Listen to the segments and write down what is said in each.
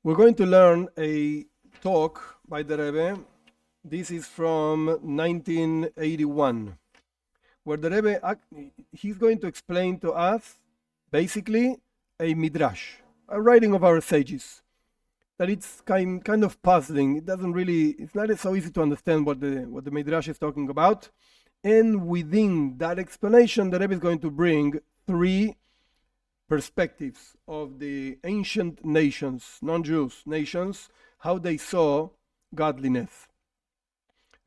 We're going to learn a talk by the Rebbe. This is from 1981, where the Rebbe, he's going to explain to us basically a midrash, a writing of our sages. That it's kind of puzzling. It's not so easy to understand what the midrash is talking about. And within that explanation, the Rebbe is going to bring three perspectives of the ancient nations, non-Jews nations, how they saw godliness,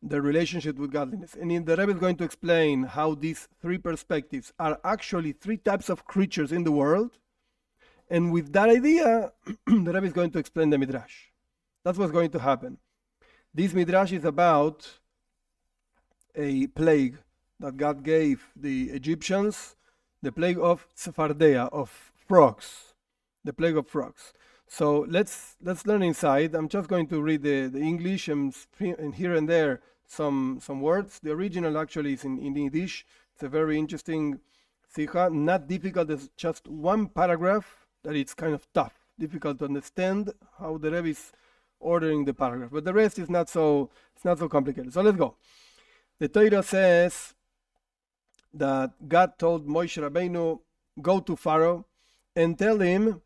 their relationship with godliness. And the Rebbe is going to explain how these three perspectives are actually three types of creatures in the world. And with that idea, the Rebbe is going to explain the midrash. That's what's going to happen. This midrash is about a plague that God gave the Egyptians, the plague of Tzfardea, of frogs, the plague of frogs. So let's learn inside. I'm just going to read the English and here and there some words. The original actually is in Yiddish. It's a very interesting sikha, not difficult. There's just one paragraph that it's kind of tough, difficult to understand how the Rebbe is ordering the paragraph. But the rest is not so complicated. So let's go. The Torah says that God told Moshe Rabbeinu, go to Pharaoh and tell him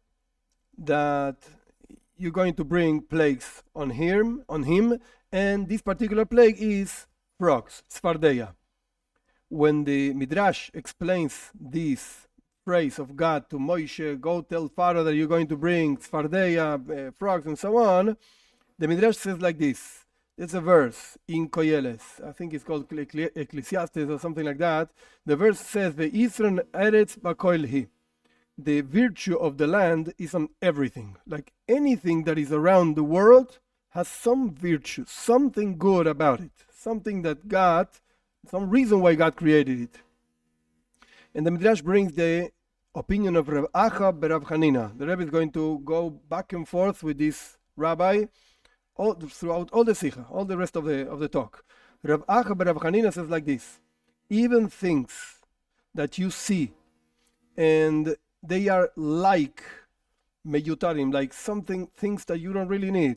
that you're going to bring plagues on him, and this particular plague is frogs, Tzfardea. When the Midrash explains this phrase of God to Moshe, go tell Pharaoh that you're going to bring Tzfardea, frogs, and so on, the Midrash says like this. It's a verse in Koyeles. I think it's called Ecclesiastes or something like that. The verse says, "Ve'isron eretz b'koilhi." The virtue of the land is on everything. Like anything that is around the world has some virtue, something good about it, something that God, some reason why God created it. And the Midrash brings the opinion of Rav Acha b'Rav Hanina. The Rebbe is going to go back and forth with this rabbi throughout all the sikha, all the rest of the talk. Rav Acha b'Rav Hanina says like this: even things that you see and they are like meyutarim, like things that you don't really need.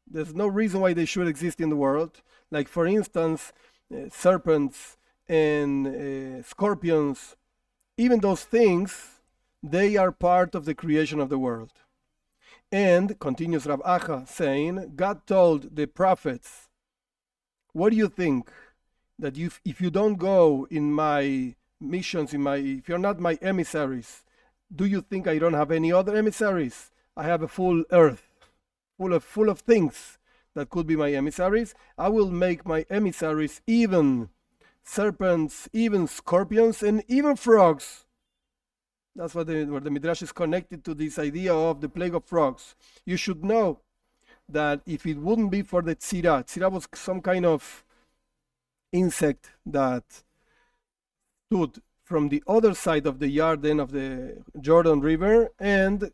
There's no reason why they should exist in the world. Like for instance, serpents and scorpions. Even those things, they are part of the creation of the world. And, continues Rav Acha saying, God told the prophets, what do you think? That if you don't go in my missions, if you're not my emissaries, do you think I don't have any other emissaries? I have a full earth, full of things that could be my emissaries. I will make my emissaries even serpents, even scorpions, and even frogs. That's where the Midrash is connected to this idea of the plague of frogs. You should know that if it wouldn't be for the tzira was some kind of insect that stood from the other side of the Yarden, of the Jordan River, and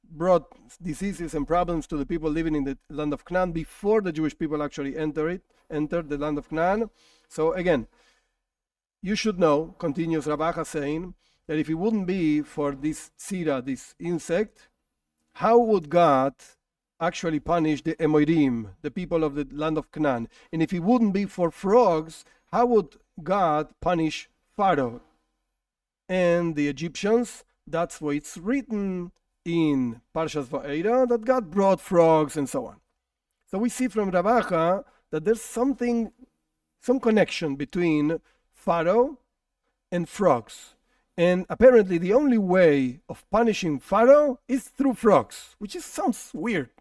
brought diseases and problems to the people living in the land of Canaan before the Jewish people actually entered the land of Canaan. So again, you should know, continues Rav Acha saying, that if it wouldn't be for this tzira, this insect, how would God actually punish the Emorim, the people of the land of Canaan? And if it wouldn't be for frogs, how would God punish Pharaoh and the Egyptians? That's why it's written in parashat Vaera that God brought frogs and so on. So we see from Rav Acha that there's some connection between Pharaoh and frogs. And apparently the only way of punishing Pharaoh is through frogs, which sounds weird.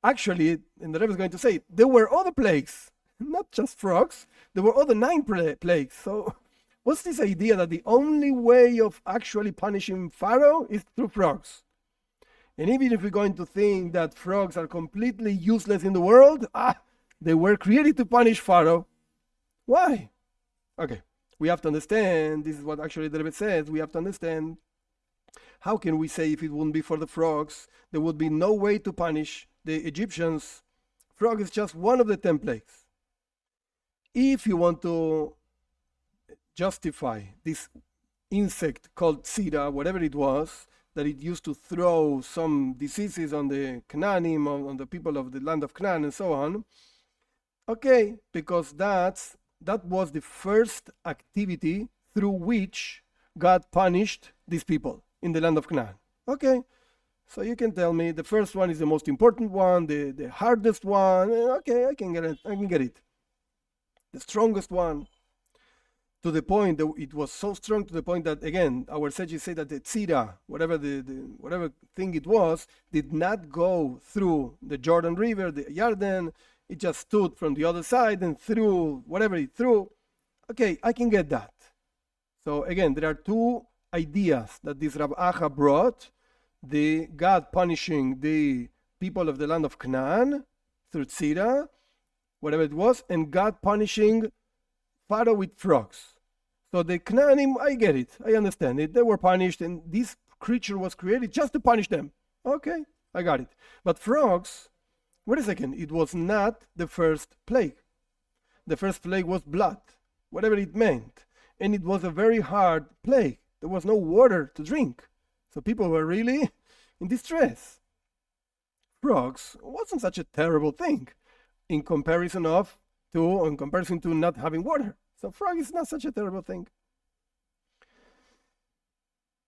Actually, and the Rebbe is going to say, there were other plagues, not just frogs. There were other 9 plagues. So what's this idea that the only way of actually punishing Pharaoh is through frogs? And even if we're going to think that frogs are completely useless in the world, they were created to punish Pharaoh. Why? Okay. We have to understand, this is what actually the Rebbe says, we have to understand, how can we say if it wouldn't be for the frogs, there would be no way to punish the Egyptians? Frog is just one of the 10 plagues. If you want to justify this insect called tzira, whatever it was, that it used to throw some diseases on the Canaanim, on the people of the land of Canaan and so on. Okay, because that was the first activity through which God punished these people in the land of Canaan. Okay, so you can tell me the first one is the most important one, the hardest one. Okay, I can get it. The strongest one. To the point that it was so strong to the point that, again, our sages say that the tzira, whatever whatever thing it was, did not go through the Jordan River, the Yarden. It just stood from the other side and threw whatever it threw. Okay, I can get that. So again, there are two ideas that this Rav Acha brought: the God punishing the people of the land of Canaan through tzira, whatever it was, and God punishing Pharaoh with frogs. So the Canaanim, I get it. I understand it. They were punished, and this creature was created just to punish them. Okay, I got it. But frogs, wait a second. It was not the first plague. The first plague was blood, whatever it meant. And it was a very hard plague. There was no water to drink. So people were really in distress. Frogs wasn't such a terrible thing in comparison to not having water. So frog is not such a terrible thing.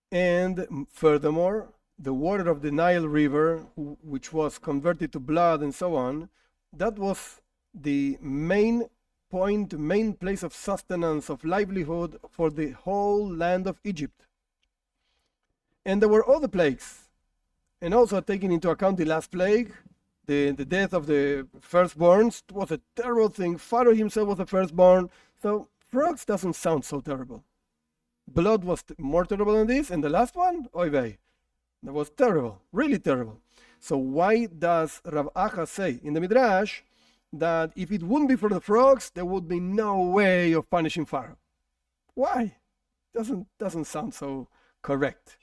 And furthermore, the water of the Nile River, which was converted to blood and so on, that was the main point, main place of sustenance, of livelihood for the whole land of Egypt. And there were other plagues. And also taking into account the last plague, the death of the firstborns was a terrible thing. Pharaoh himself was a firstborn. So frogs doesn't sound so terrible. Blood was more terrible than this, and the last one, oy vey, that was terrible, really terrible. So why does Rav Acha say in the Midrash that if it wouldn't be for the frogs, there would be no way of punishing Pharaoh? Why? Doesn't sound so correct.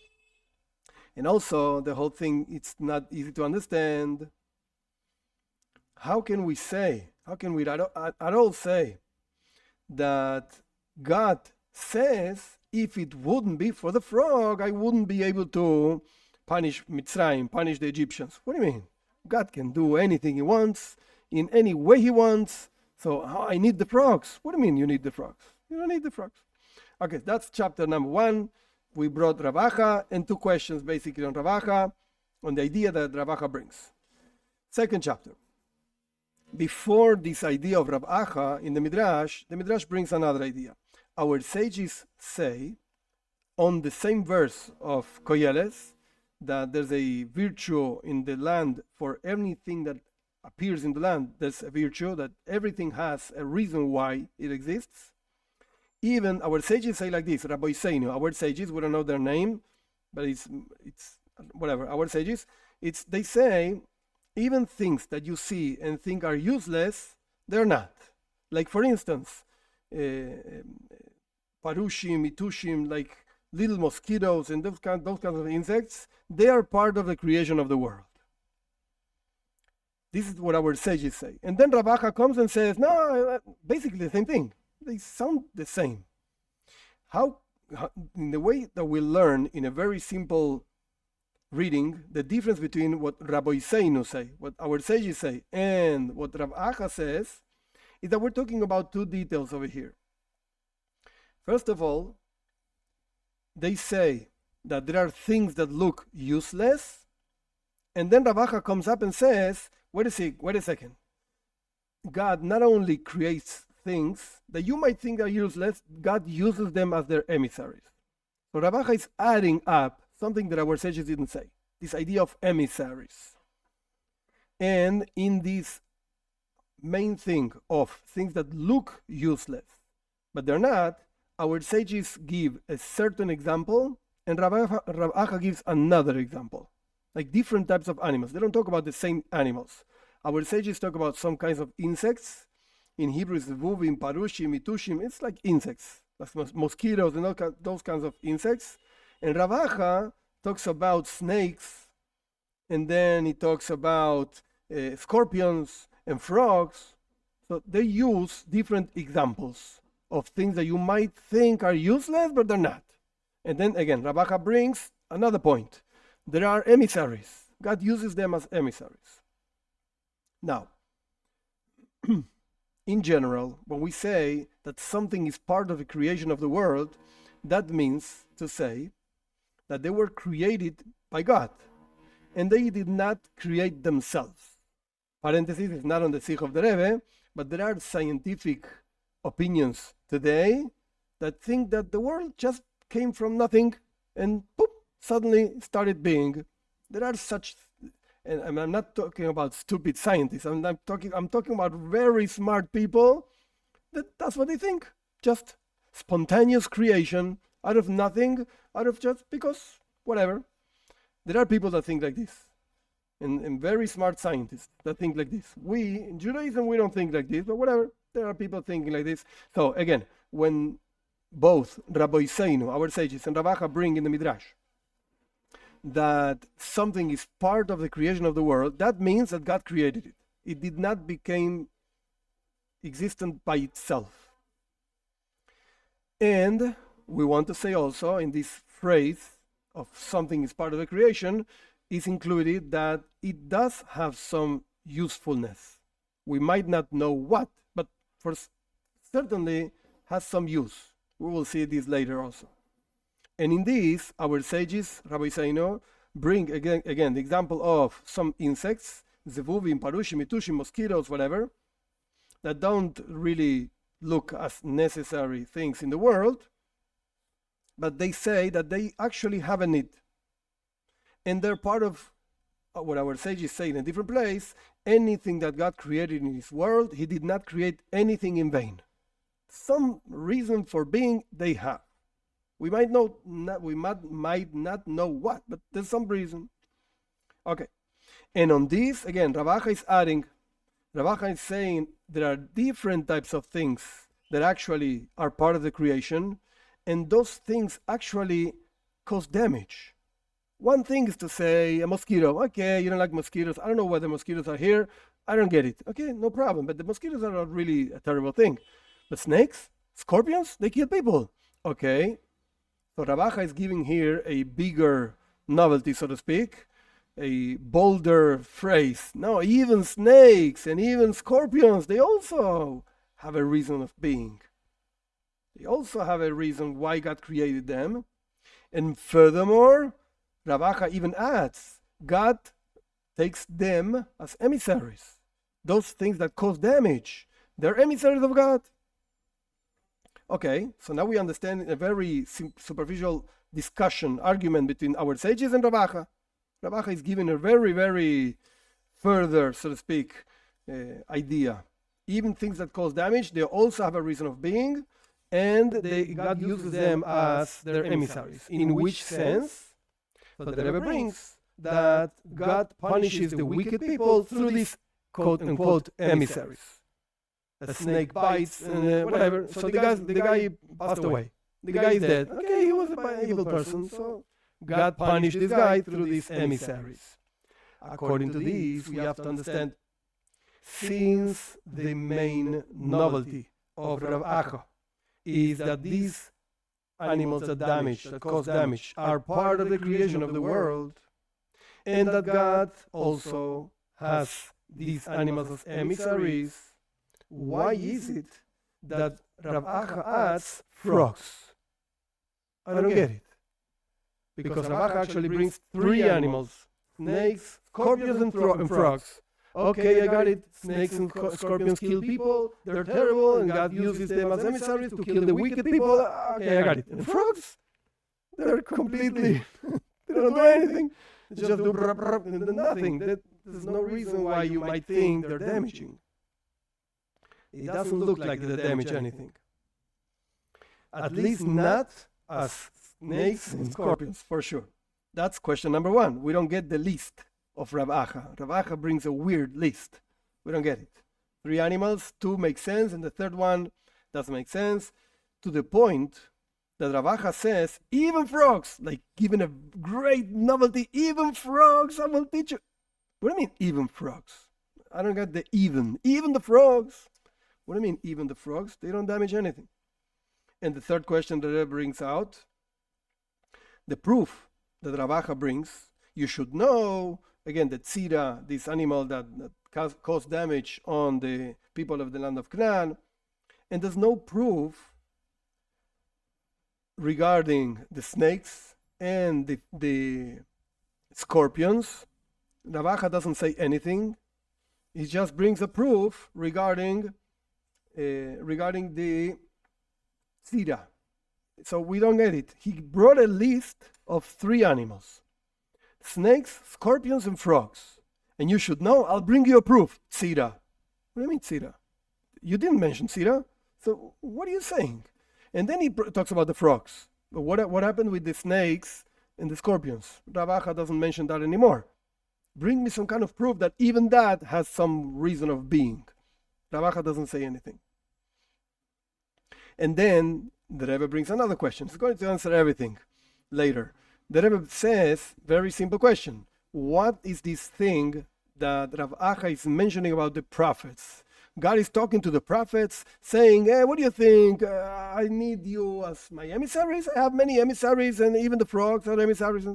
And also the whole thing, it's not easy to understand. How can we at all say that God says, if it wouldn't be for the frog, I wouldn't be able to punish Mitzrayim, punish the Egyptians? What do you mean? God can do anything he wants, in any way he wants. So I need the frogs. What do you mean you need the frogs? You don't need the frogs. Okay, that's chapter number 1. We brought Rav Acha and 2 questions basically on Rav Acha, on the idea that Rav Acha brings. Second chapter. Before this idea of Rav Acha in the Midrash brings another idea. Our sages say, on the same verse of Koyeles, that there's a virtue in the land for anything that appears in the land. There's a virtue that everything has a reason why it exists. Even our sages say like this, Rabbi Seinu, our sages, we don't know their name, but it's whatever, our sages, they say, even things that you see and think are useless, they're not. Like, for instance, parushim, itushim, like little mosquitoes and those kinds of insects, they are part of the creation of the world. This is what our sages say. And then Rav Acha comes and says, no, basically the same thing. They sound the same. How in the way that we learn in a very simple reading, the difference between what Rabbi Seinu say, what our sages say, and what Rav Acha says, is that we're talking about 2 details over here. First of all, they say that there are things that look useless, and then Rav Acha comes up and says, wait a second. God not only creates things that you might think are useless, God uses them as their emissaries. So Rav Acha is adding up something that our sages didn't say, this idea of emissaries. And in this main thing of things that look useless, but they're not, our sages give a certain example, and Rav Acha gives another example, like different types of animals. They don't talk about the same animals. Our sages talk about some kinds of insects. In Hebrew, it's vuvim, parushim, itushim. It's like insects, like mosquitoes and those kinds of insects. And Rav Acha talks about snakes, and then he talks about scorpions and frogs. So they use different examples of things that you might think are useless, but they're not. And then again, Rav Acha brings another point. there are emissaries. God uses them as emissaries. Now, in general, when we say that something is part of the creation of the world, that means to say that they were created by God, and they did not create themselves. Parenthesis is not on the sikh of the Rebbe, but there are scientific opinions today that think that the world just came from nothing and poof, suddenly started being. There are such, and I'm not talking about stupid scientists. I'm talking about very smart people. That's what they think. Just spontaneous creation out of nothing, out of just because whatever. There are people that think like this, and very smart scientists that think like this. We in Judaism we don't think like this, but whatever. There are people thinking like this. So again, when both Rabbi Seinu, our sages, and Ravacha bring in the Midrash that something is part of the creation of the world, that means that God created it. It did not become existent by itself. And we want to say also in this phrase of something is part of the creation is included that it does have some usefulness. We might not know what, but for certainly has some use. We will see this later also. And in this, our sages, Rabbi Seinu, bring again the example of some insects, zevuvim, parushim, mitushim, mosquitoes, whatever, that don't really look as necessary things in the world, but they say that they actually have a need. And they're part of what our sages say in a different place, anything that God created in His world, He did not create anything in vain. Some reason for being they have. We might not know what, but there's some reason. Okay. And on this, again, Ravacha is adding, Ravacha is saying there are different types of things that actually are part of the creation, and those things actually cause damage. One thing is to say a mosquito. Okay, you don't like mosquitoes. I don't know why the mosquitoes are here. I don't get it. Okay, no problem. But the mosquitoes are not really a terrible thing. But snakes, scorpions, they kill people. Okay. So Ravacha is giving here a bigger novelty, so to speak, a bolder phrase. No, even snakes and even scorpions, they also have a reason of being. They also have a reason why God created them. And furthermore, Ravacha even adds, God takes them as emissaries. Those things that cause damage, they're emissaries of God. Okay, so now we understand a very superficial discussion, argument between our sages and Ravacha. Ravacha is giving a very, very further, so to speak, idea. Even things that cause damage, they also have a reason of being, and God uses them as their emissaries. In which sense? So the Rebbe brings that God punishes the wicked people through these quote-unquote emissaries. A snake bites and whatever. So the guy passed away. The guy is dead. Okay, he was an evil person. So God punished this guy through these emissaries. According to these, we have to understand, since the main novelty of Rav Acha is that these animals that cause damage, are part of the creation of the world, and that God also has these animals as emissaries, why is it that Rav Acha adds frogs? I don't get it. Because Rav Acha actually brings three animals, snakes, scorpions, and frogs. Okay, I got it. Snakes and scorpions kill people. They're terrible, and God uses them as emissaries to kill the wicked people. Okay, I got it. And frogs? They're completely... they don't do anything. They just do nothing. There's no reason why you might think they're damaging. It doesn't look like they damage anything. At least not as snakes and scorpions, for sure. That's question number one. We don't get the list of Rav Acha. Rav Acha brings a weird list. We don't get it. 3 animals, 2 make sense, and the third one doesn't make sense. To the point that Rav Acha says, even frogs, like given a great novelty, even frogs, I will teach you. What do you mean, even frogs? I don't get the even. Even the frogs. What do you mean, even the frogs? They don't damage anything. And the third question that Rebbe brings out, the proof that Rav Acha brings You should know, again, that tzira, this animal that caused damage on the people of the land of Canaan, and there's no proof regarding the snakes and the scorpions. Rav Acha doesn't say anything. He just brings a proof regarding the tzira. So we don't get it. He brought a list of 3 animals: snakes, scorpions, and frogs. And you should know, I'll bring you a proof. Tzira. What do you mean tzira? You didn't mention tzira. So what are you saying? And then he talks about the frogs. What happened with the snakes and the scorpions? Rav Acha doesn't mention that anymore. Bring me some kind of proof that even that has some reason of being. Rav Acha doesn't say anything. And then the Rebbe brings another question. He's going to answer everything later. The Rebbe says, very simple question. What is this thing that Rav Acha is mentioning about the prophets? God is talking to the prophets, saying, hey, what do you think? I need you as my emissaries. I have many emissaries, and even the frogs are emissaries.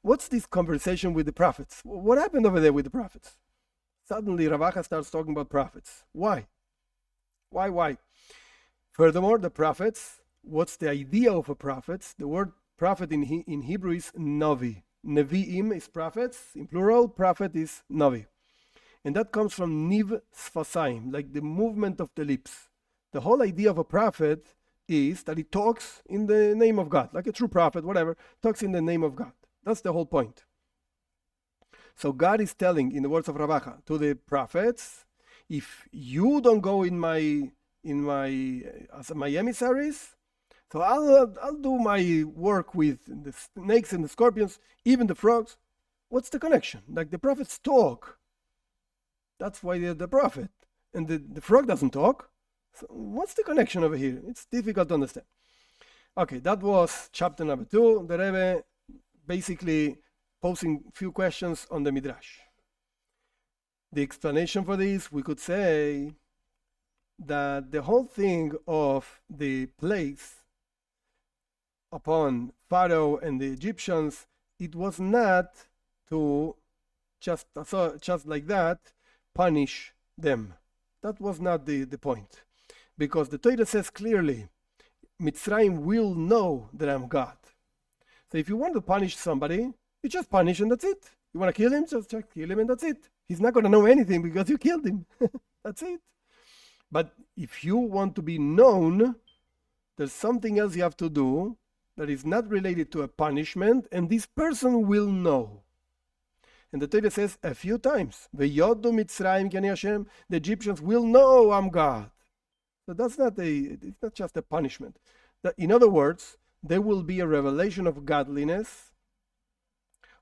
What's this conversation with the prophets? What happened over there with the prophets? Suddenly, Rav Acha starts talking about prophets. Why? Why? Furthermore, the prophets, what's the idea of a prophet? The word prophet in Hebrew is navi. Nevi'im is prophets. In plural, prophet is navi. And that comes from niv sfasaim, like the movement of the lips. The whole idea of a prophet is that he talks in the name of God, like a true prophet, whatever, talks in the name of God. That's the whole point. So God is telling, in the words of Rav Acha, to the prophets, if you don't go as my emissaries, so I'll do my work with the snakes and the scorpions, even the frogs. What's the connection? Like the prophets talk. That's why they're the prophet. And the frog doesn't talk. So what's the connection over here? It's difficult to understand. Okay, that was chapter number 2. The Rebbe basically posing a few questions on the Midrash. The explanation for this, we could say that the whole thing of the plagues upon Pharaoh and the Egyptians, it was not to just like that punish them. That was not the point. Because the Torah says clearly, Mitzrayim will know that I'm God. So if you want to punish somebody, you just punish and that's it. You want to kill him, just kill him and that's it. He's not going to know anything because you killed him. That's it. But if you want to be known, there's something else you have to do that is not related to a punishment, and this person will know. And the Torah says a few times, "Veyodu Mitzrayim ki ani Hashem," the Egyptians will know I'm God. So it's not just a punishment. In other words, there will be a revelation of godliness,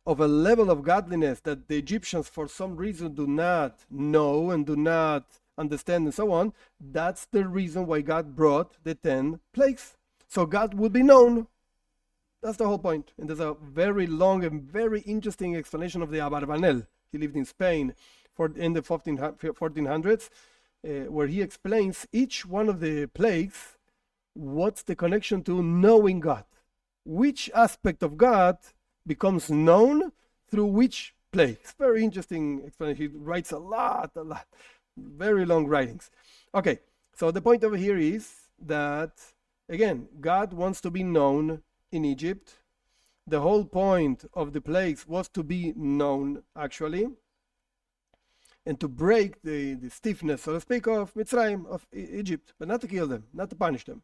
of a level of godliness that the Egyptians for some reason do not know and do not understand and so on. That's the reason why God brought the 10 plagues. So God would be known. That's the whole point. And there's a very long and very interesting explanation of the Abarbanel. He lived in Spain in the 1400s, where he explains each one of the plagues, what's the connection to knowing God. Which aspect of God becomes known through which plague. It's very interesting explanation. He writes a lot. Very long writings. Okay, so the point over here is that, again, God wants to be known in Egypt. The whole point of the plagues was to be known, actually, and to break the stiffness, so to speak, of Mitzrayim, of Egypt, but not to kill them, not to punish them.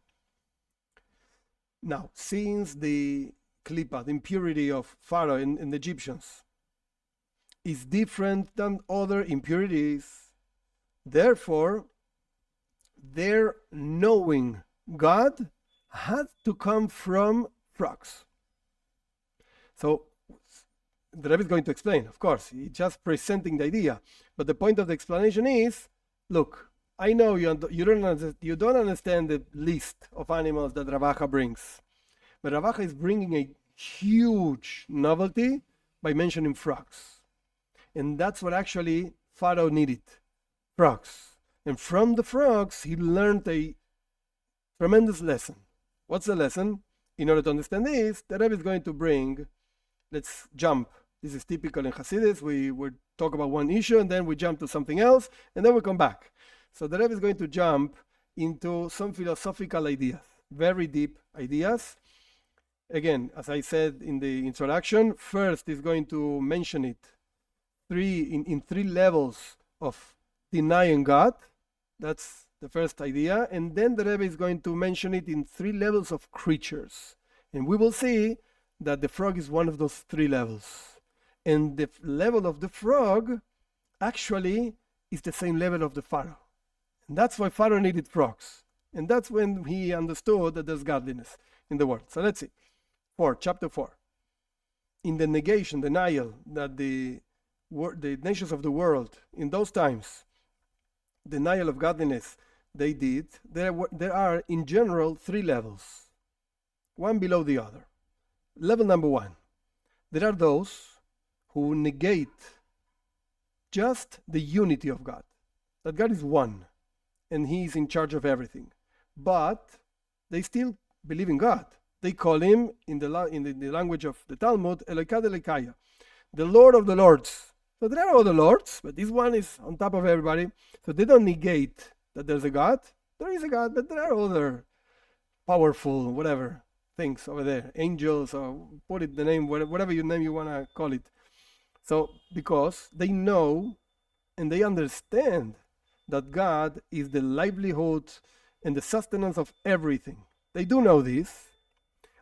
Now, since the klipa, the impurity of Pharaoh and the Egyptians, is different than other impurities, therefore, their knowing God had to come from frogs. So the Rebbe is going to explain, of course, he's just presenting the idea. But the point of the explanation is, look, I know you don't understand the list of animals that Rav Acha brings. But Rav Acha is bringing a huge novelty by mentioning frogs. And that's what actually Pharaoh needed, frogs. And from the frogs, he learned a tremendous lesson. What's the lesson? In order to understand this, the Rebbe is going to bring, let's jump This is typical in Hasidus. We would talk about one issue and then we jump to something else and then we come back. So the Rebbe is going to jump into some philosophical ideas, very deep ideas. Again, as I said in the introduction, first is going to mention it in three levels of denying God. That's the first idea. And then the Rebbe is going to mention it in three levels of creatures. And we will see that the frog is one of those three levels. And the level of the frog actually is the same level of the Pharaoh. And that's why Pharaoh needed frogs. And that's when he understood that there's godliness in the world. So let's see. Chapter 4. In the negation, denial that the nations of the world in those times, denial of godliness they did, there are in general three levels, one below the other. Level number one, there are those who negate just the unity of God, that God is one and he is in charge of everything, but they still believe in God. They call him, in the language of the Talmud, Eloka Delekaya, the Lord of the Lords. So there are other lords, but this one is on top of everybody. So they don't negate that there's a God. There is a God, but there are other powerful, whatever, things over there. Angels, or put it the name, whatever name you want to call it. So, because they know and they understand that God is the livelihood and the sustenance of everything. They do know this.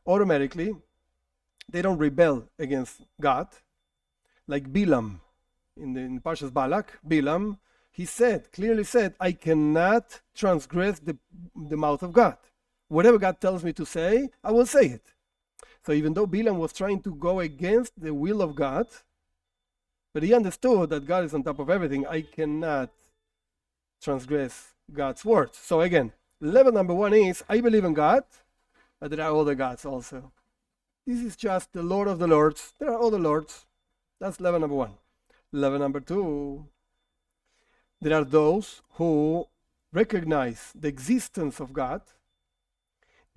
Automatically, they don't rebel against God. Like Bilam, in parashat Balak, Bilam, he clearly said, I cannot transgress the mouth of God. Whatever God tells me to say, I will say it. So even though Bilam was trying to go against the will of God, but he understood that God is on top of everything, I cannot transgress God's words. So again, level number one is, I believe in God, but there are other gods also. This is just the Lord of the Lords. There are other lords. That's level number one. Level number two, there are those who recognize the existence of God,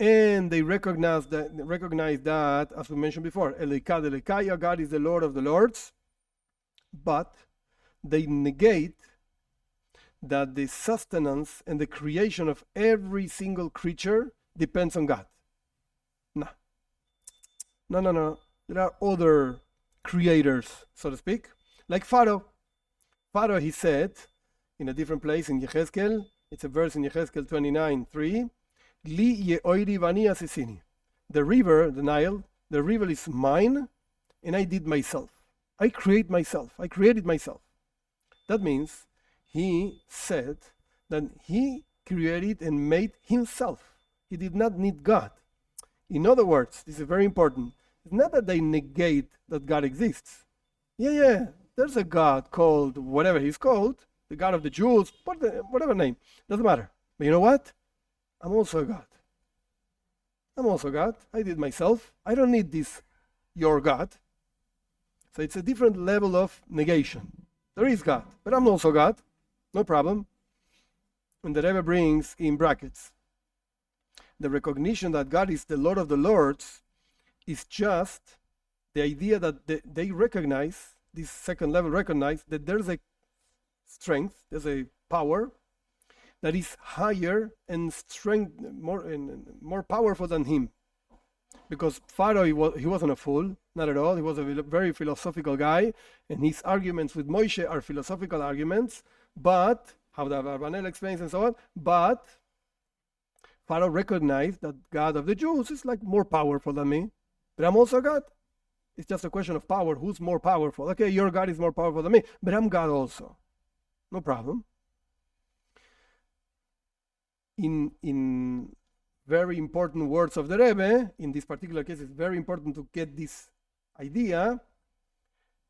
and they recognize that, as we mentioned before, Eloka Delekaya, God is the Lord of the Lords, but they negate that the sustenance and the creation of every single creature depends on God. No. There are other creators, so to speak, like Pharaoh. Pharaoh, he said, in a different place in Yechezkel, it's a verse in Yechezkel 29:3, Li ye'oiri vani asisini. The river, the Nile, the river is mine, and I did myself. I created myself. That means he said that he created and made himself. He did not need God. In other words, this is very important. It's not that they negate that God exists. Yeah, there's a God called whatever he's called, the God of the Jews, whatever name, doesn't matter. But you know what? I'm also a God. I did myself. I don't need this, your God. So it's a different level of negation. There is God, but I'm also God. No problem. And the Rebbe brings in brackets, the recognition that God is the Lord of the Lords is just the idea that they recognize, this second level recognize that there's a strength, there's a power that is higher and strength more powerful than him. Because Pharaoh, he wasn't a fool, not at all. He was a very philosophical guy, and his arguments with Moshe are philosophical arguments, but, how the Abarbanel explains and so on, but Pharaoh recognized that God of the Jews is like more powerful than me, but I'm also God. It's just a question of power. Who's more powerful? Okay, your God is more powerful than me, but I'm God also. No problem. In very important words of the Rebbe, in this particular case, it's very important to get this idea.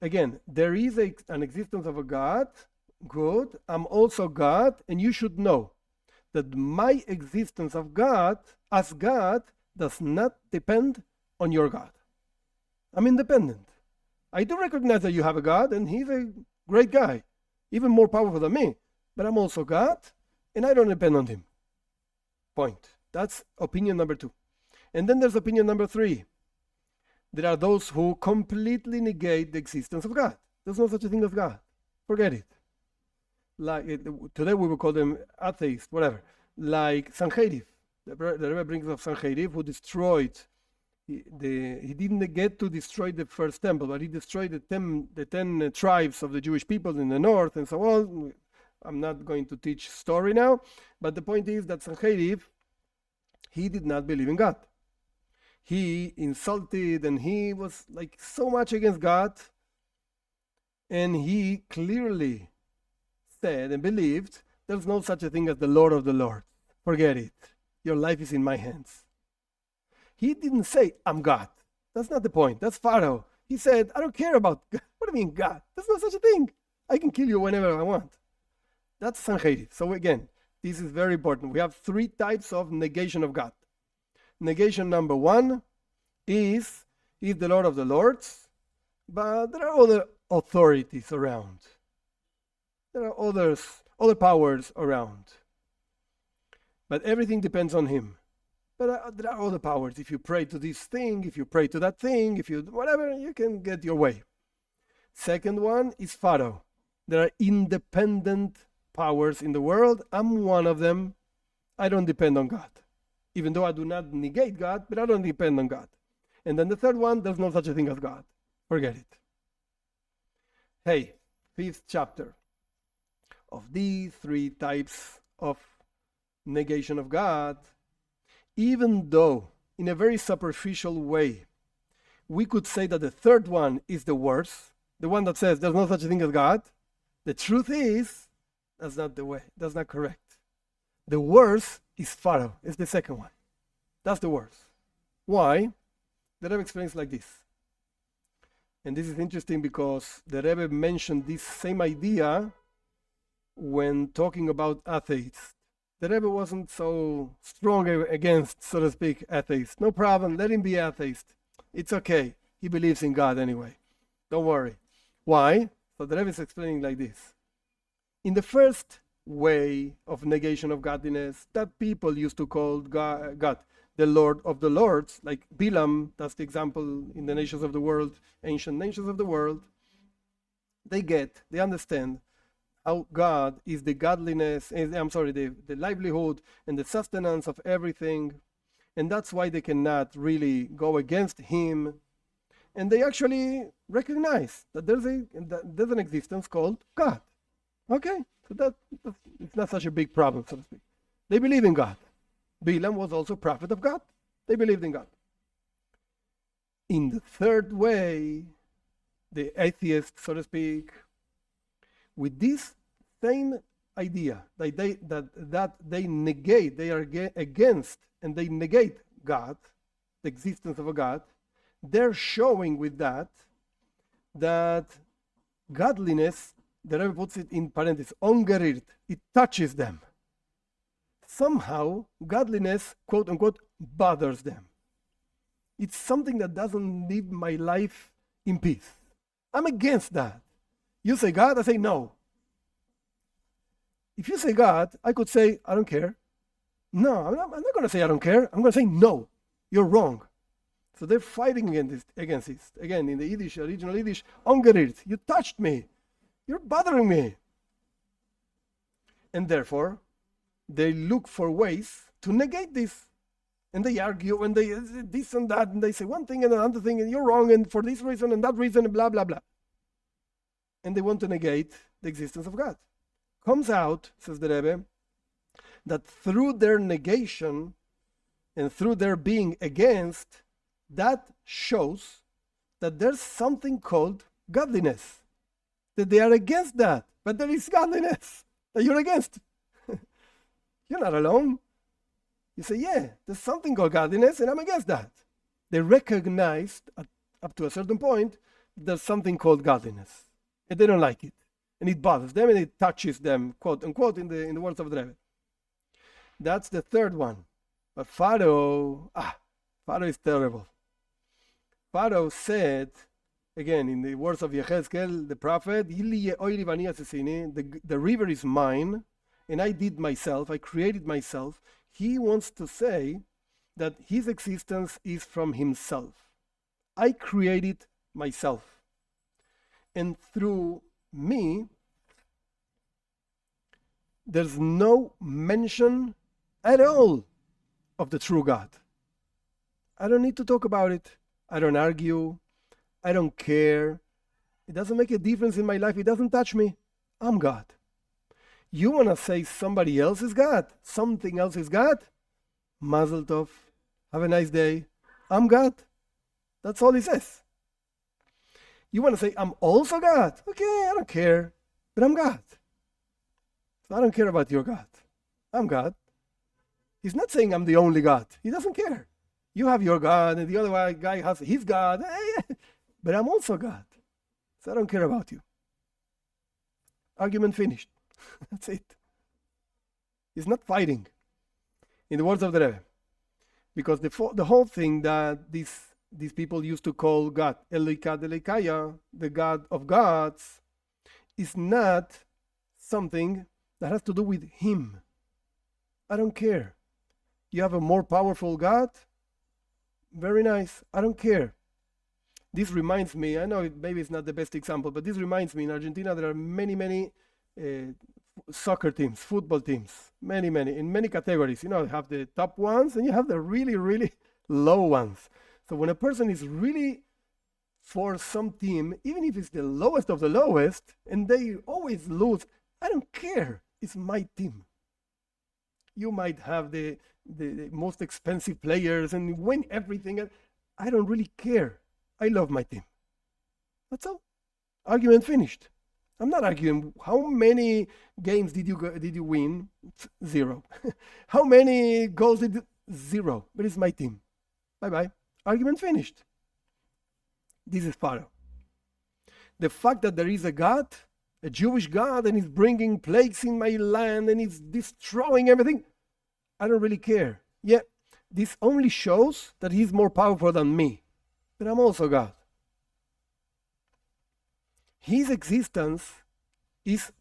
Again, there is an existence of a God. Good. I'm also God, and you should know that my existence of God as God does not depend on your God. I'm independent. I do recognize that you have a God, and he's a great guy, even more powerful than me, but I'm also God, and I don't depend on him. Point. That's opinion number two. And then there's opinion number three. there are those who completely negate the existence of God. There's no such a thing as God. Forget it. Today we will call them atheists, whatever. Like Sancheriv. The Rebbe brings of Sancheriv, who destroyed, he didn't get to destroy the first temple, but he destroyed the 10 tribes of the Jewish people in the north and so on. I'm not going to teach story now, but the point is that Sancheriv, he did not believe in God. He insulted and he was like so much against God, and he clearly said and believed there's no such a thing as the Lord of the Lord. Forget it. Your life is in my hands. He didn't say, I'm God. That's not the point. That's Pharaoh. He said, I don't care about God. What do you mean God? There's no such a thing. I can kill you whenever I want. That's Sancheriv. So again, this is very important. We have 3 types of negation of God. Negation number 1 is he's the Lord of the Lords, but there are other authorities around. There are other powers around. But everything depends on him. But there are other powers. If you pray to this thing, if you pray to that thing, if you whatever, you can get your way. Second one is Pharaoh. There are independent powers in the world. I'm one of them. I don't depend on God. Even though I do not negate God, but I don't depend on God. And then the third one, there's no such a thing as God. Forget it. Hey, 5th chapter. Of these 3 types of negation of God, even though in a very superficial way, we could say that the third one is the worst, the one that says there's no such a thing as God, the truth is, that's not the way. That's not correct. The worst is Pharaoh. It's the second one. That's the worst. Why? The Rebbe explains like this. And this is interesting because the Rebbe mentioned this same idea when talking about atheists. The Rebbe wasn't so strong against, so to speak, atheists. No problem. Let him be atheist. It's okay. He believes in God anyway. Don't worry. Why? So the Rebbe is explaining like this. In the first way of negation of godliness, that people used to call God the Lord of the Lords, like Bilam, that's the example in the nations of the world, ancient nations of the world. They understand how God is the godliness, the livelihood and the sustenance of everything. And that's why they cannot really go against him. And they actually recognize that there's an existence called God. Okay, so it's not such a big problem, so to speak. They believe in God. Bilam was also a prophet of God. They believed in God. In the third way, the atheist, so to speak, with this same idea that they negate, they are against, and they negate God, the existence of a God, they're showing with that godliness, the Rebbe puts it in parentheses, ongerirt, it touches them. Somehow, godliness, quote unquote, bothers them. It's something that doesn't leave my life in peace. I'm against that. You say God, I say no. If you say God, I could say, I don't care. No, I'm not going to say I don't care. I'm going to say no, you're wrong. So they're fighting against this. Again, in the Yiddish, original Yiddish, ongerirt, you touched me. You're bothering me. And therefore, they look for ways to negate this. And they argue and they this and that, and they say one thing and another thing, and you're wrong, and for this reason and that reason, and blah, blah, blah. And they want to negate the existence of God. Comes out, says the Rebbe, that through their negation and through their being against, that shows that there's something called godliness. That they are against that, but there is godliness that you're against. You're not alone. You say, yeah, there's something called godliness, and I'm against that. They recognized, up to a certain point, there's something called godliness, and they don't like it, and it bothers them, and it touches them, quote unquote, in the words of the Rebbe. That's the third one. But Pharaoh is terrible. Pharaoh said, again, in the words of Yechezkel, the prophet, the river is mine, and I created myself. He wants to say that his existence is from himself. I created myself. And through me, there's no mention at all of the true God. I don't need to talk about it. I don't argue. I don't care. It doesn't make a difference in my life. It doesn't touch me. I'm God. You want to say somebody else is God, something else is God? Mazel tov. Have a nice day. I'm God. That's all he says. You want to say, I'm also God? Okay, I don't care, but I'm God. So I don't care about your God. I'm God. He's not saying I'm the only God. He doesn't care. You have your God, and the other guy has his God. But I'm also God. So I don't care about you. Argument finished. That's it. He's not fighting. In the words of the Rebbe. Because the whole thing that these people used to call God, Elikad Elikaya, the God of gods, is not something that has to do with him. I don't care. You have a more powerful God? Very nice. I don't care. This reminds me, I know maybe it's not the best example, but this reminds me, in Argentina there are many soccer teams, football teams, many, in many categories. You have the top ones and you have the really low ones. So when a person is really for some team, even if it's the lowest of the lowest, and they always lose, I don't care. It's my team. You might have the most expensive players and win everything. I don't really care. I love my team. That's all. Argument finished. I'm not arguing. How many games did you win? 0. How many goals did you? 0. But it's my team. Bye-bye. Argument finished. This is Pharaoh. The fact that there is a God, a Jewish God, and he's bringing plagues in my land and he's destroying everything, I don't really care. Yeah, this only shows that he's more powerful than me. But I'm also God. His existence is,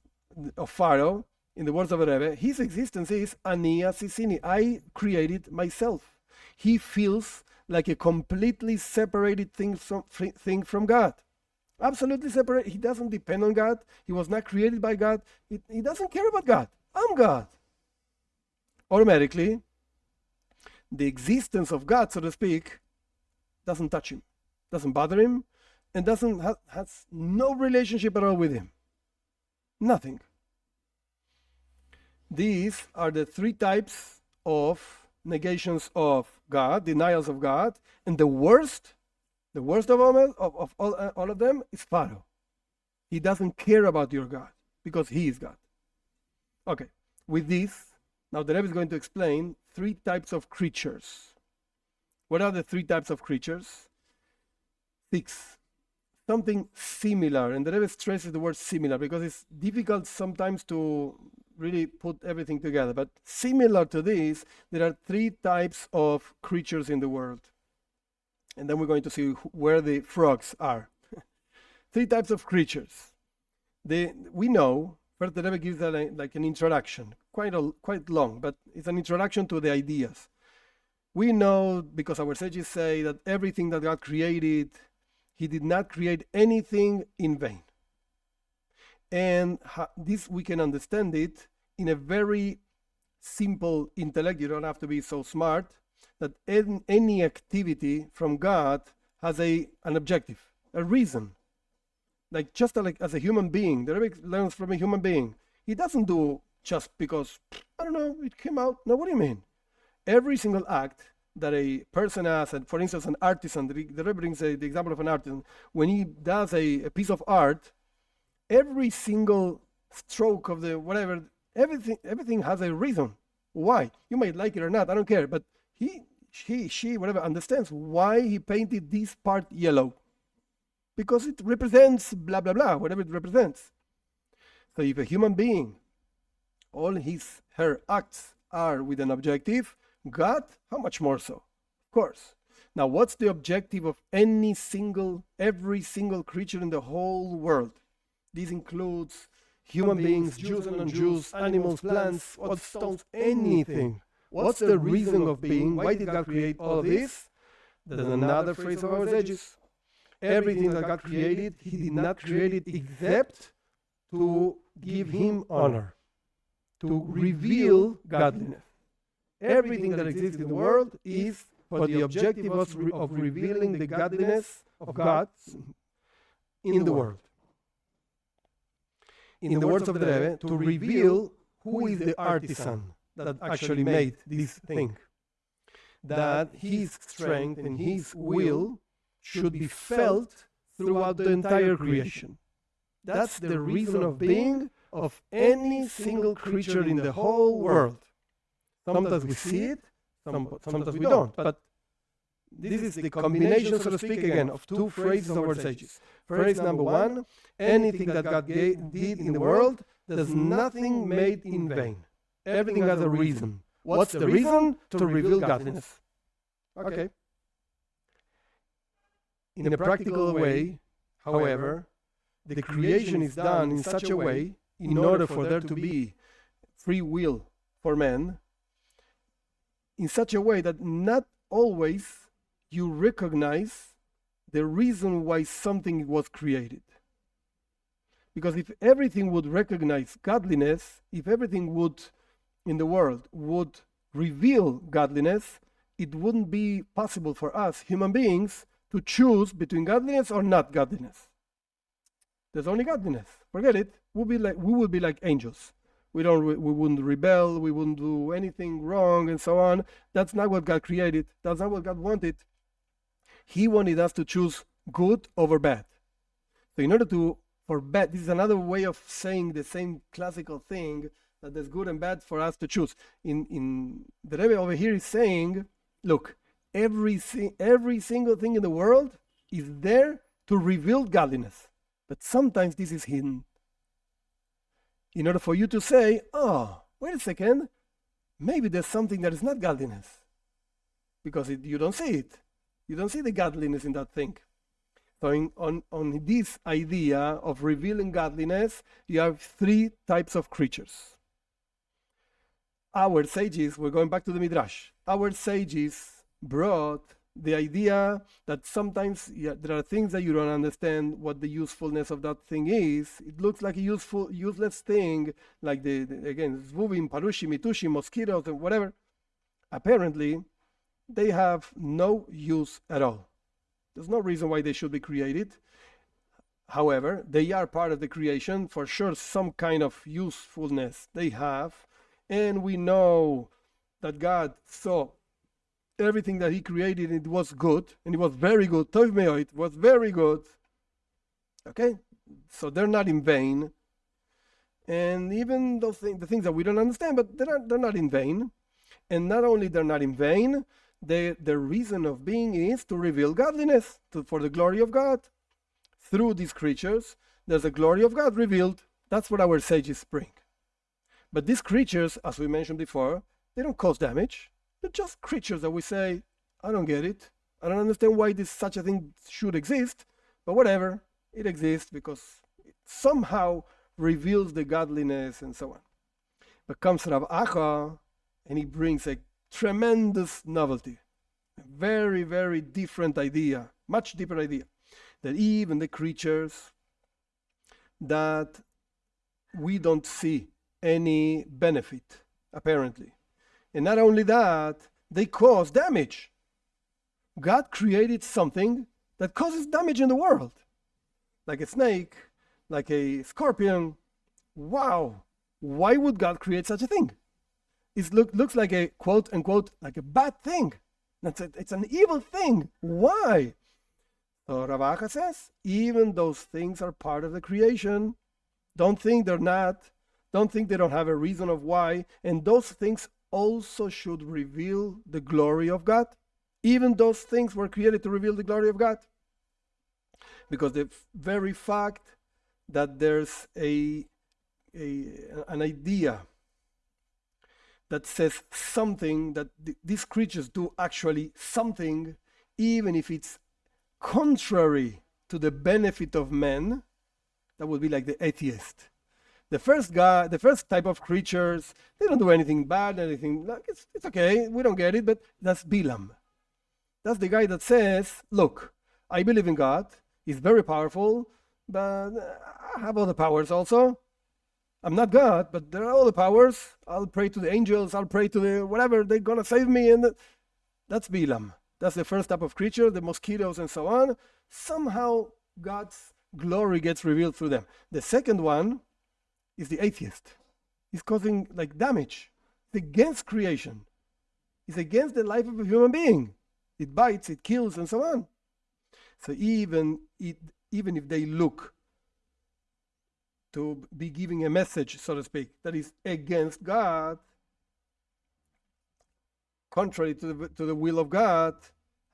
of Pharaoh, in the words of Rebbe, his existence is Ani Asisini. I created myself. He feels like a completely separated thing from God. Absolutely separate. He doesn't depend on God. He was not created by God. He doesn't care about God. I'm God. Automatically, the existence of God, so to speak, doesn't touch him, doesn't bother him, and has no relationship at all with him. Nothing. These are the 3 types of negations of God, denials of God, and the worst of all of them is Pharaoh. He doesn't care about your God because he is God. Okay, with this, now the Rebbe is going to explain 3 types of creatures. What are the 3 types of creatures? 6. Something similar, and the Rebbe stresses the word similar because it's difficult sometimes to really put everything together. But similar to this, there are 3 types of creatures in the world. And then we're going to see where the frogs are. 3 types of creatures. We know, first the Rebbe gives like an introduction, quite long, but it's an introduction to the ideas. We know, because our sages say, that everything that God created, he did not create anything in vain. And this, we can understand it in a very simple intellect. You don't have to be so smart. That any activity from God has an objective, a reason. Like just like as a human being, the Rebbe learns from a human being. He doesn't do just because, I don't know, it came out. No, what do you mean? Every single act that a person has, and for instance, an artisan, the Rebbe brings the example of an artisan, when he does a piece of art, every single stroke of the whatever, everything has a reason. Why? You might like it or not, I don't care, but she, whatever, understands why he painted this part yellow. Because it represents blah, blah, blah, whatever it represents. So if a human being, all her acts are with an objective, God, how much more so? Of course. Now, what's the objective of every single creature in the whole world? This includes human beings, Jews and non-Jews, animals, plants, stones, anything. What's the reason of being? Why did God create all this? There's another phrase of our sages. everything that God created, He did not create it except to give Him honor, to reveal godliness. Everything that exists in the world is for the objective of revealing the godliness of God in the world. In the words of the Rebbe, to reveal who is the artisan that actually made this thing. That his strength and his will should be felt throughout the entire creation. That's the reason of being of any single creature in the whole world. Sometimes we see it, sometimes we don't. But this is the combination, so to speak, again, of two phrases of our sages. Phrase number one, anything that God did in the world, there's nothing made in vain. Everything has a reason. What's the reason? To reveal godliness. Okay. In a practical way, however, the creation is done in such a way, in order for there to be free will for man, in such a way that not always you recognize the reason why something was created. Because if everything would recognize godliness, if everything would in the world would reveal godliness, it wouldn't be possible for us human beings to choose between godliness or not godliness. There's only godliness. Forget it. We would be like angels. We wouldn't rebel. We wouldn't do anything wrong, and so on. That's not what God created. That's not what God wanted. He wanted us to choose good over bad. So in order for bad, this is another way of saying the same classical thing, that there's good and bad for us to choose. In the Rebbe over here is saying, look, every single thing in the world is there to reveal godliness. But sometimes this is hidden. In order for you to say, oh, wait a second, maybe there's something that is not godliness. Because you don't see it. You don't see the godliness in that thing. So on this idea of revealing godliness, you have three types of creatures. Our sages, we're going back to the Midrash, our sages brought the idea that sometimes there are things that you don't understand what the usefulness of that thing is. It looks like a useless thing, like again, zvuvim, parushim, mitushim, mosquitoes, and whatever. Apparently, they have no use at all. There's no reason why they should be created. However, they are part of the creation. For sure, some kind of usefulness they have. And we know that God saw everything that He created, it was good, and it was very good. Tov me'od, it was very good. Okay? So they're not in vain. And even those things, the things that we don't understand, but they're not in vain. And not only they're not in vain, the reason of being is to reveal godliness, for the glory of God. Through these creatures, there's a glory of God revealed. That's what our sages bring. But these creatures, as we mentioned before, they don't cause damage. They're just creatures that we say, I don't get it. I don't understand why such a thing should exist. But whatever, it exists because it somehow reveals the godliness and so on. But comes Rav Acha, and he brings a tremendous novelty. A very, very different idea. Much deeper idea. That even the creatures that we don't see any benefit, apparently. And not only that, they cause damage. God created something that causes damage in the world. Like a snake, like a scorpion. Wow. Why would God create such a thing? It looks like a quote unquote, like a bad thing. It's an evil thing. Why? So Rav Acha says, even those things are part of the creation. Don't think they're not. Don't think they don't have a reason of why. And those things also should reveal the glory of God. Even those things were created to reveal the glory of God. Because the very fact that there's an idea that says something, that these creatures do actually something, even if it's contrary to the benefit of men, that would be like the atheist. The first type of creatures, they don't do anything bad, anything like it's okay, we don't get it, but that's Bilam. That's the guy that says, look, I believe in God, is very powerful, but I have other powers also. I'm not God, but there are other powers. I'll pray to the angels, I'll pray to the whatever, they're going to save me. And that's Bilam. That's the first type of creature, the mosquitoes and so on. Somehow God's glory gets revealed through them. The second one is the atheist. He's causing like damage. It's against creation. It's against the life of a human being. It bites, it kills, and so on. So even if they look to be giving a message, so to speak, that is against God, contrary to the will of God,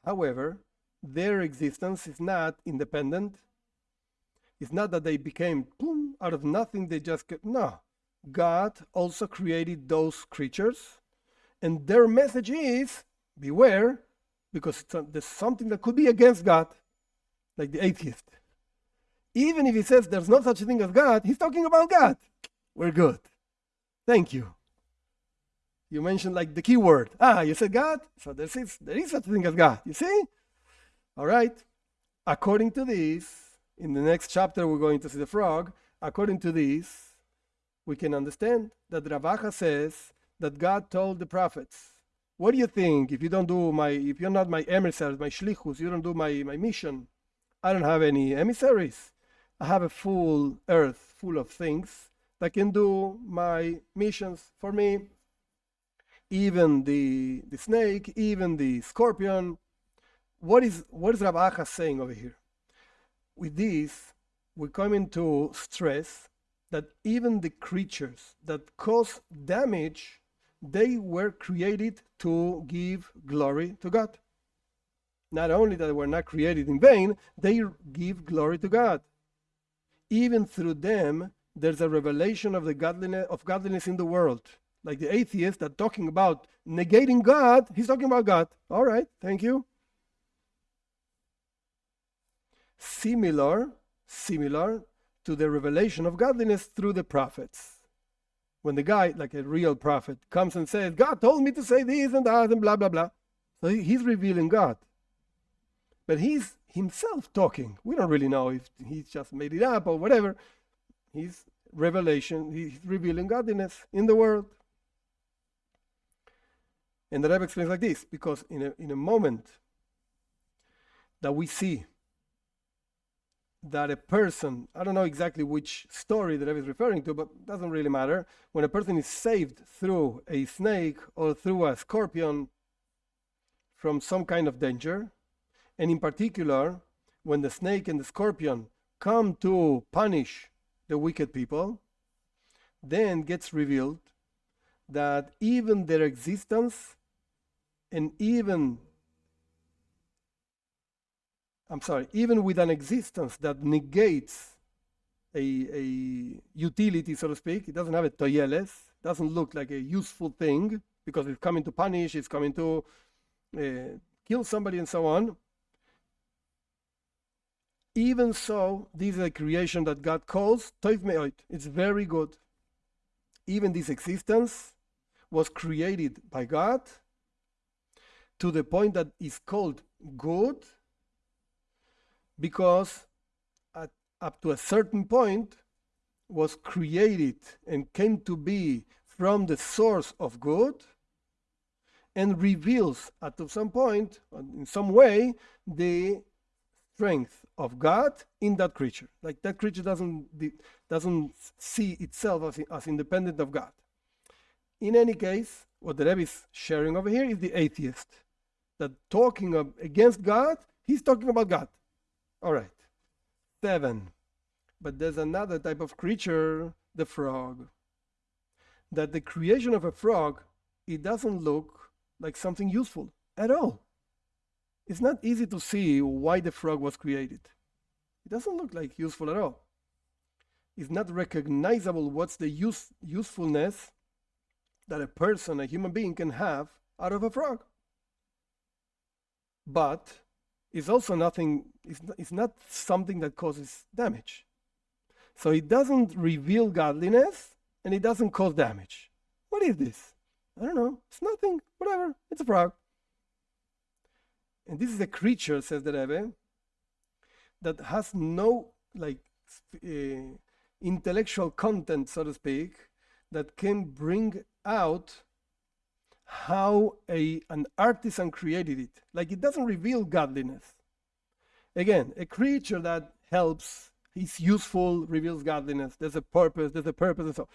however, their existence is not independent. It's not that they became, boom, out of nothing, they just get, no. God also created those creatures, and their message is, beware, because there's something that could be against God, like the atheist. Even if he says there's no such a thing as God, he's talking about God. We're good. Thank you. You mentioned like the key word. You said God? So there is such a thing as God. You see? All right. According to this, in the next chapter we're going to see the frog. According to this, we can understand that Ravacha says that God told the prophets, what do you think if you're not my emissaries, my shlichus, you don't do my mission? I don't have any emissaries. I have a full earth full of things that can do my missions for me. Even the snake, even the scorpion. What is Ravacha saying over here? With this, we're coming to stress that even the creatures that cause damage, they were created to give glory to God. Not only that they were not created in vain, they give glory to God. Even through them, there's a revelation of the godliness in the world. Like the atheist that talking about negating God, he's talking about God. All right, thank you. Similar to the revelation of godliness through the prophets. When the guy, like a real prophet, comes and says, God told me to say this and that and blah, blah, blah. So he's revealing God. But he's himself talking. We don't really know if he just made it up or whatever. He's revealing godliness in the world. And the Rebbe explains like this, because in a moment that we see that a person, I don't know exactly which story the Rebbe is referring to, but it doesn't really matter. When a person is saved through a snake or through a scorpion from some kind of danger, and in particular, when the snake and the scorpion come to punish the wicked people, then gets revealed that even their existence and even with an existence that negates a utility, so to speak, it doesn't have a toyeles, doesn't look like a useful thing because it's coming to punish, it's coming to kill somebody and so on. Even so, this is a creation that God calls toiv me'od. It's very good. Even this existence was created by God to the point that it's called good, because up to a certain point was created and came to be from the source of good, and reveals at some point, in some way, the strength of God in that creature. Like that creature doesn't see itself as independent of God. In any case, what the Rebbe is sharing over here is the atheist, that talking against God, he's talking about God. All right. 7. But there's another type of creature, the frog. That the creation of a frog, it doesn't look like something useful at all. It's not easy to see why the frog was created. It doesn't look like useful at all. It's not recognizable what's the usefulness that a person, a human being, can have out of a frog. But it's also it's not something that causes damage. So it doesn't reveal godliness and it doesn't cause damage. What is this? I don't know. It's nothing. Whatever. It's a frog. And this is a creature, says the Rebbe, that has no intellectual content, so to speak, that can bring out how an artisan created it. Like, it doesn't reveal godliness. Again, a creature that helps, is useful, reveals godliness. There's a purpose, and so.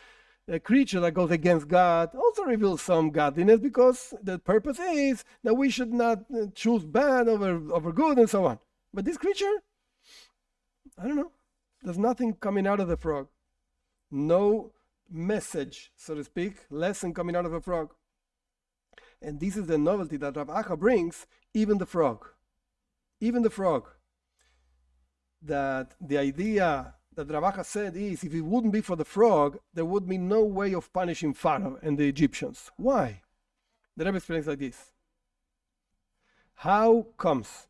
A creature that goes against God also reveals some godliness, because the purpose is that we should not choose bad over good and so on. But this creature, I don't know. There's nothing coming out of the frog. No message, so to speak, lesson coming out of a frog. And this is the novelty that Rav Acha brings, even the frog. Even the frog. That the idea that Rav Acha said is, if it wouldn't be for the frog, there would be no way of punishing Pharaoh and the Egyptians. Why? The Rebbe explains like this. How comes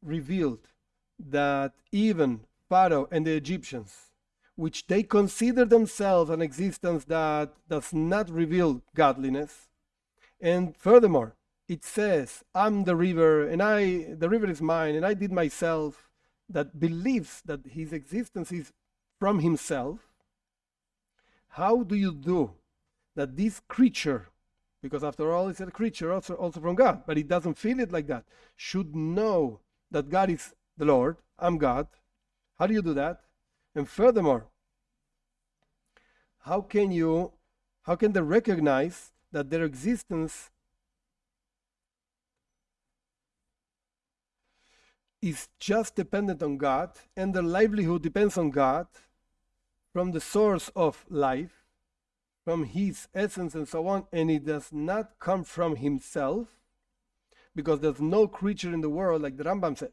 revealed that even Pharaoh and the Egyptians, which they consider themselves an existence that does not reveal godliness, and furthermore, it says, I'm the river, and the river is mine, and I did myself, that believes that his existence is from himself, how do you do that this creature, because after all it's a creature also from God, but it doesn't feel it like that, should know that God is the Lord, I'm God? How do you do that? And furthermore, how can they recognize that their existence is just dependent on God, and their livelihood depends on God, from the source of life, from his essence and so on, and it does not come from himself, because there's no creature in the world, like the Rambam says,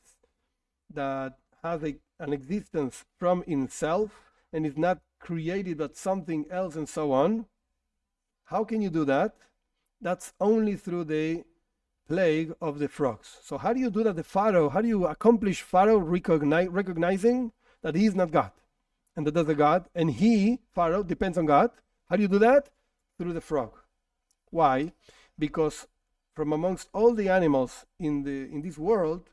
that has an existence from himself and is not created but something else and so on. How can you do that? That's only through the plague of the frogs. So how do you do that? How do you accomplish Pharaoh recognizing that he is not God and that there's a God, and Pharaoh, depends on God? How do you do that? Through the frog. Why? Because from amongst all the animals in this world,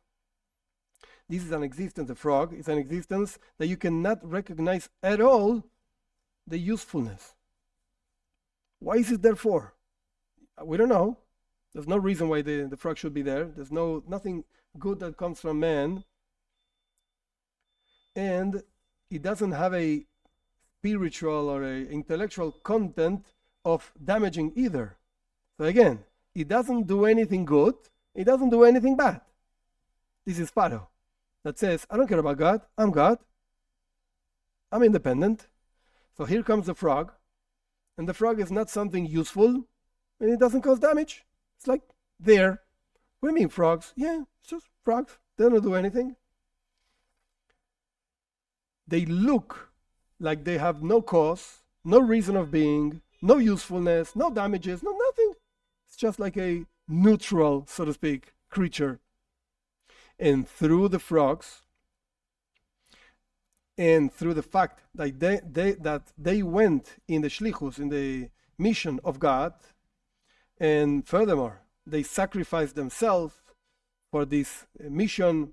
this is an existence, the frog is an existence that you cannot recognize at all the usefulness. Why is it there for? We don't know. There's no reason why the frog should be there. There's nothing good that comes from man. And it doesn't have a spiritual or a intellectual content of damaging either. So again, it doesn't do anything good. It doesn't do anything bad. This is Pharaoh that says, I don't care about God. I'm God. I'm independent. So here comes the frog. And the frog is not something useful, and it doesn't cause damage. It's like there. What do you mean frogs? Yeah, it's just frogs. They don't do anything. They look like they have no cause, no reason of being, no usefulness, no damages, no nothing. It's just like a neutral, so to speak, creature. And through the frogs, and through the fact that they went in the shlichus, in the mission of God, and furthermore, they sacrificed themselves for this mission,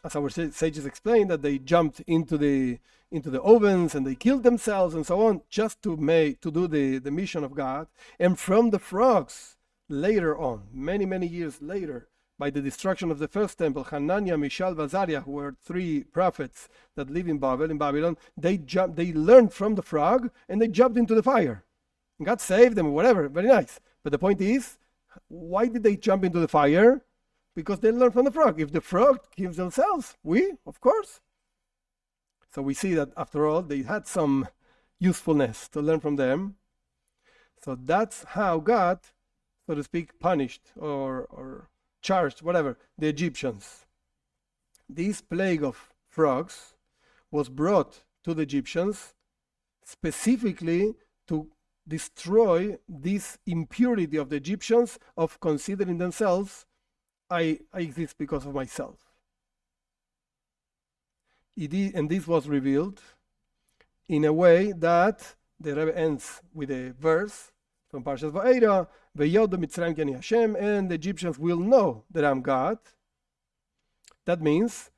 as our sages explained, that they jumped into the ovens and they killed themselves and so on, just to do the mission of God. And from the frogs, later on, many years later, by the destruction of the first temple, Hananiah, Mishael, Azariah, who were three prophets that live in Babylon, they learned from the frog and they jumped into the fire. God saved them, whatever, very nice. But the point is, why did they jump into the fire? Because they learned from the frog. If the frog kills themselves, of course. So we see that after all, they had some usefulness to learn from them. So that's how God, so to speak, punished or charged, whatever, the Egyptians. This plague of frogs was brought to the Egyptians specifically to destroy this impurity of the Egyptians of considering themselves, I exist because of myself. And this was revealed in a way that the Rebbe ends with a verse from parashat Vaera, Ve'yodu Mitzrayim ki ani Hashem, and the Egyptians will know that I'm God. That means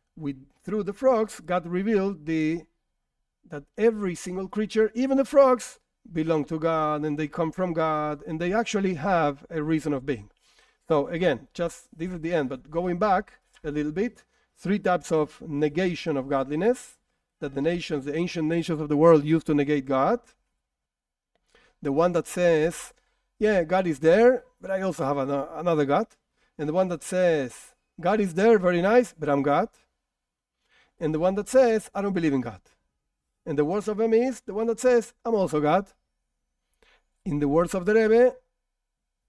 through the frogs, God revealed that every single creature, even the frogs, belong to God, and they come from God, and they actually have a reason of being. So again, just this is the end, but going back a little bit, 3 types of negation of godliness that the ancient nations of the world used to negate God. The one that says, yeah, God is there, but I also have another God. And the one that says, God is there, very nice, but I'm God. And the one that says, I don't believe in God. And the worst of them is the one that says, I'm also God. In the words of the Rebbe,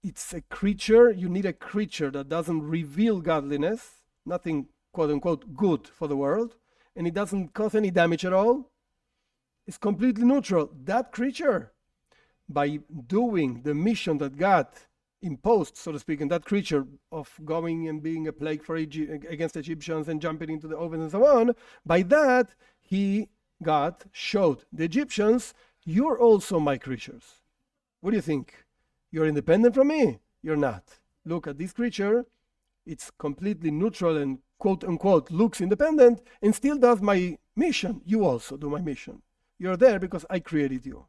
it's a creature, you need a creature that doesn't reveal godliness, nothing quote-unquote good for the world, and it doesn't cause any damage at all. It's completely neutral. That creature, by doing the mission that God imposed, so to speak, in that creature of going and being a plague for against Egyptians and jumping into the oven and so on, by that, God showed the Egyptians, you're also my creatures. What do you think? You're independent from me? You're not. Look at this creature. It's completely neutral and quote-unquote looks independent and still does my mission. You also do my mission. You're there because I created you.